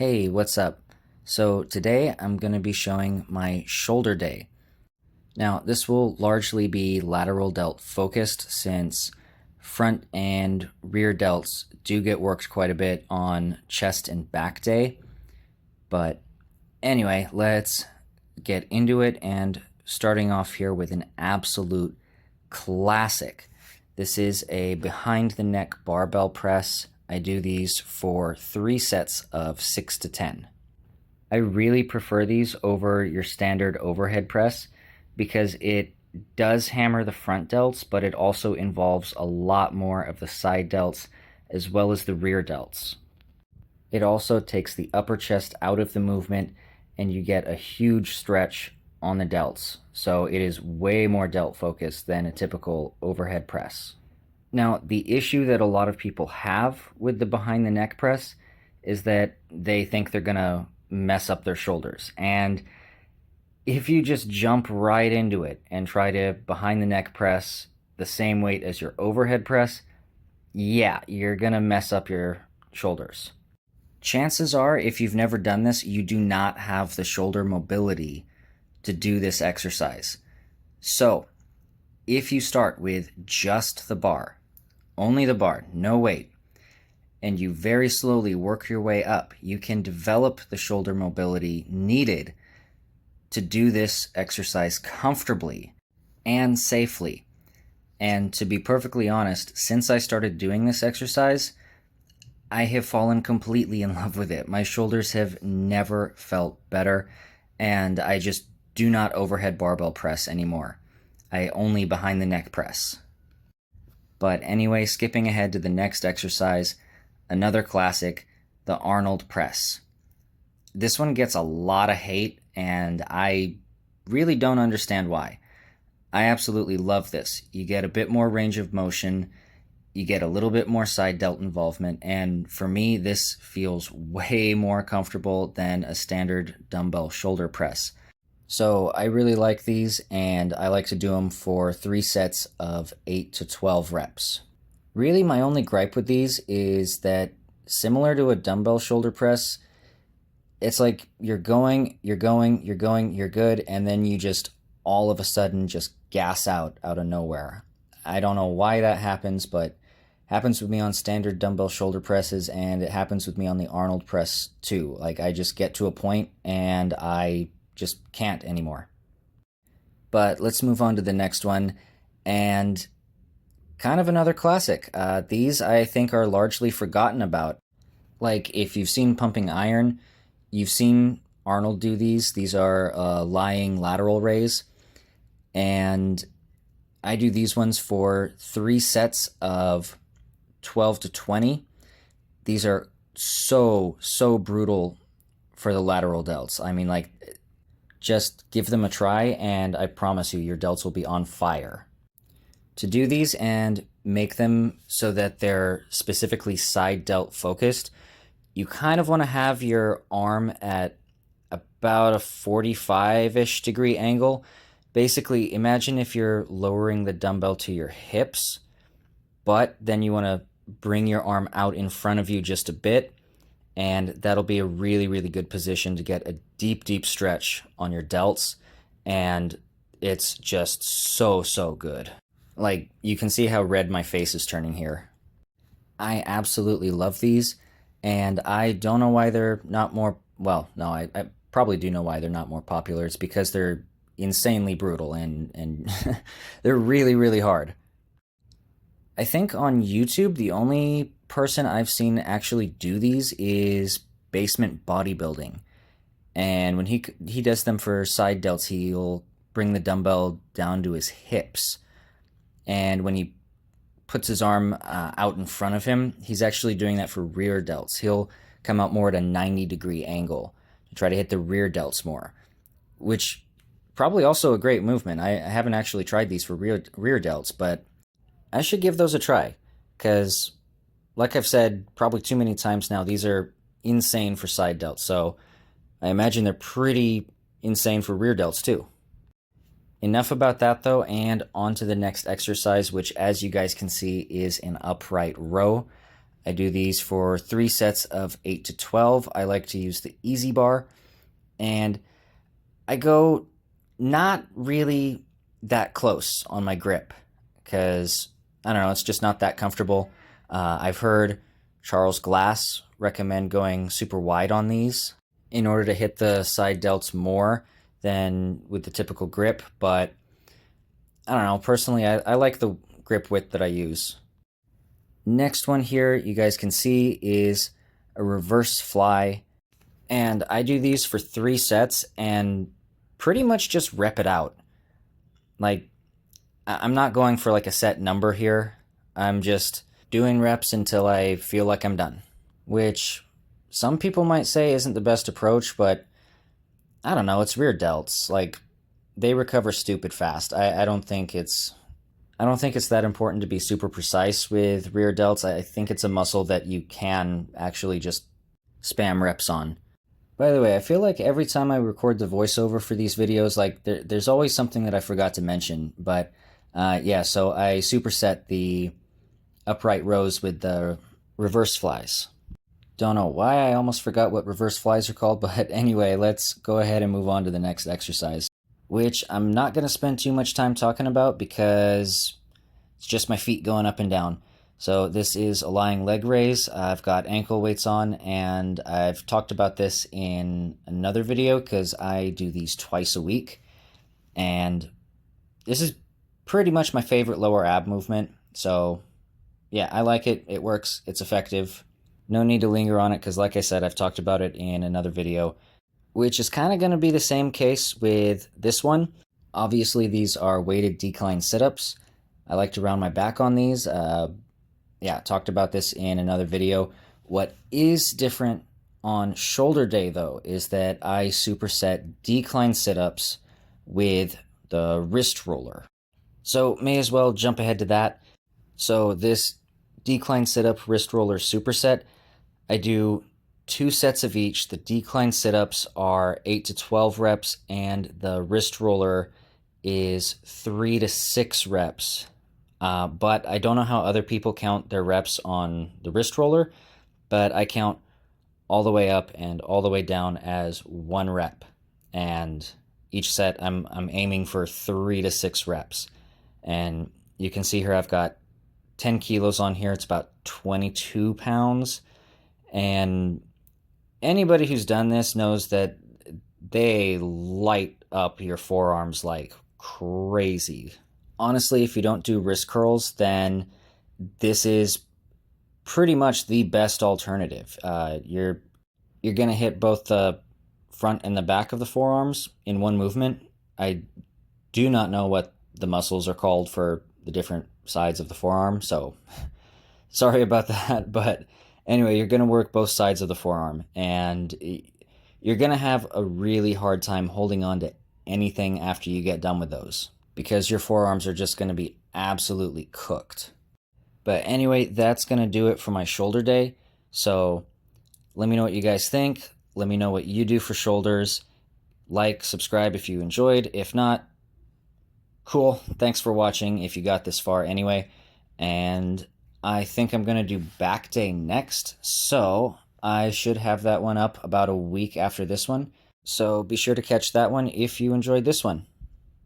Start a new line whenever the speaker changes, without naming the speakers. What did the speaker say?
Hey, what's up? So today I'm going to be showing my shoulder day. Now, this will largely be lateral delt focused since front and rear delts do get worked quite a bit on chest and back day. But anyway, let's get into it, and starting off here with an absolute classic. This is a behind the neck barbell press. I do these for 3 sets of 6 to 10. I really prefer these over your standard overhead press because it does hammer the front delts, but it also involves a lot more of the side delts as well as the rear delts. It also takes the upper chest out of the movement, and you get a huge stretch on the delts, so it is way more delt focused than a typical overhead press. Now, the issue that a lot of people have with the behind the neck press is that they think they're gonna mess up their shoulders. And if you just jump right into it and try to behind the neck press the same weight as your overhead press, yeah, you're gonna mess up your shoulders. Chances are, if you've never done this, you do not have the shoulder mobility to do this exercise. So, if you start with just the bar, only the bar, no weight, and you very slowly work your way up, you can develop the shoulder mobility needed to do this exercise comfortably and safely. And to be perfectly honest, since I started doing this exercise, I have fallen completely in love with it. My shoulders have never felt better, and I just do not overhead barbell press anymore. I only behind the neck press. But anyway, skipping ahead to the next exercise, another classic, the Arnold Press. This one gets a lot of hate, and I really don't understand why. I absolutely love this. You get a bit more range of motion, you get a little bit more side delt involvement, and for me, this feels way more comfortable than a standard dumbbell shoulder press. So I really like these, and I like to do them for 3 sets of 8 to 12 reps. Really, my only gripe with these is that, similar to a dumbbell shoulder press, it's like you're going, you're good, and then you just all of a sudden just gas out of nowhere. I don't know why that happens, but it happens with me on standard dumbbell shoulder presses, and it happens with me on the Arnold press too. Like, I just get to a point and I just can't anymore. But let's move on to the next one, and kind of another classic. These I think are largely forgotten about. Like, if you've seen pumping iron, you've seen Arnold do these. These are lying lateral raise, and I do these ones for 3 sets of 12 to 20. These are so brutal for the lateral delts. I mean, like, just give them a try, and I promise you, your delts will be on fire. To do these and make them so that they're specifically side delt focused, you kind of want to have your arm at about a 45-ish degree angle. Basically, imagine if you're lowering the dumbbell to your hips, but then you want to bring your arm out in front of you just a bit, and that'll be a really good position to get a deep stretch on your delts, and it's just so good. Like, you can see how red my face is turning here. I absolutely love these, and I don't know why they're not more, well, no, I probably do know why they're not more popular. It's because they're insanely brutal, and they're really hard. I think on YouTube, the only person I've seen actually do these is Basement Bodybuilding. And when he does them for side delts, he'll bring the dumbbell down to his hips. And when he puts his arm out in front of him, he's actually doing that for rear delts. He'll come out more at a 90-degree angle to try to hit the rear delts more, which probably also a great movement. I haven't actually tried these for rear delts, but I should give those a try, because like I've said probably too many times now, these are insane for side delts, so I imagine they're pretty insane for rear delts too. Enough about that though, and on to the next exercise, which, as you guys can see, is an upright row. I do these for 3 sets of 8 to 12. I like to use the easy bar, and I go not really that close on my grip because, I don't know, it's just not that comfortable. I've heard Charles Glass recommend going super wide on these in order to hit the side delts more than with the typical grip, but I don't know, personally I like the grip width that I use. Next one here you guys can see is a reverse fly, and I do these for 3 sets and pretty much just rep it out. Like, I'm not going for like a set number here. I'm just doing reps until I feel like I'm done, which some people might say isn't the best approach, but I don't know, it's rear delts. Like, they recover stupid fast. I don't think it's that important to be super precise with rear delts. I think it's a muscle that you can actually just spam reps on. By the way, I feel like every time I record the voiceover for these videos, like there's always something that I forgot to mention. But yeah, so I superset the upright rows with the reverse flies. Don't know why I almost forgot what reverse flies are called, but anyway, let's go ahead and move on to the next exercise, which I'm not going to spend too much time talking about because it's just my feet going up and down. So this is a lying leg raise. I've got ankle weights on, and I've talked about this in another video because I do these twice a week. And this is pretty much my favorite lower ab movement. So yeah, I like it. It works. It's effective. No need to linger on it because, like I said, I've talked about it in another video, which is kind of going to be the same case with this one. Obviously, these are weighted decline sit-ups. I like to round my back on these. Yeah, talked about this in another video. What is different on shoulder day, though, is that I superset decline sit-ups with the wrist roller. So may as well jump ahead to that. So this decline sit-up wrist roller superset, I do 2 sets of each. The decline sit-ups are 8 to 12 reps, and the wrist roller is 3 to 6 reps. But I don't know how other people count their reps on the wrist roller, but I count all the way up and all the way down as 1 rep. And each set I'm aiming for 3 to 6 reps. And you can see here I've got 10 kilos on here. It's about 22 pounds. And anybody who's done this knows that they light up your forearms like crazy. Honestly, if you don't do wrist curls, then this is pretty much the best alternative. You're going to hit both the front and the back of the forearms in one movement. I do not know what the muscles are called for the different sides of the forearm, so sorry about that. But anyway, you're going to work both sides of the forearm, and you're going to have a really hard time holding on to anything after you get done with those, because your forearms are just going to be absolutely cooked. But anyway, that's going to do it for my shoulder day. So let me know what you guys think. Let me know what you do for shoulders. Like, subscribe if you enjoyed. If not, cool. Thanks for watching if you got this far anyway. And I think I'm going to do back day next. So I should have that one up about a week after this one. So be sure to catch that one if you enjoyed this one.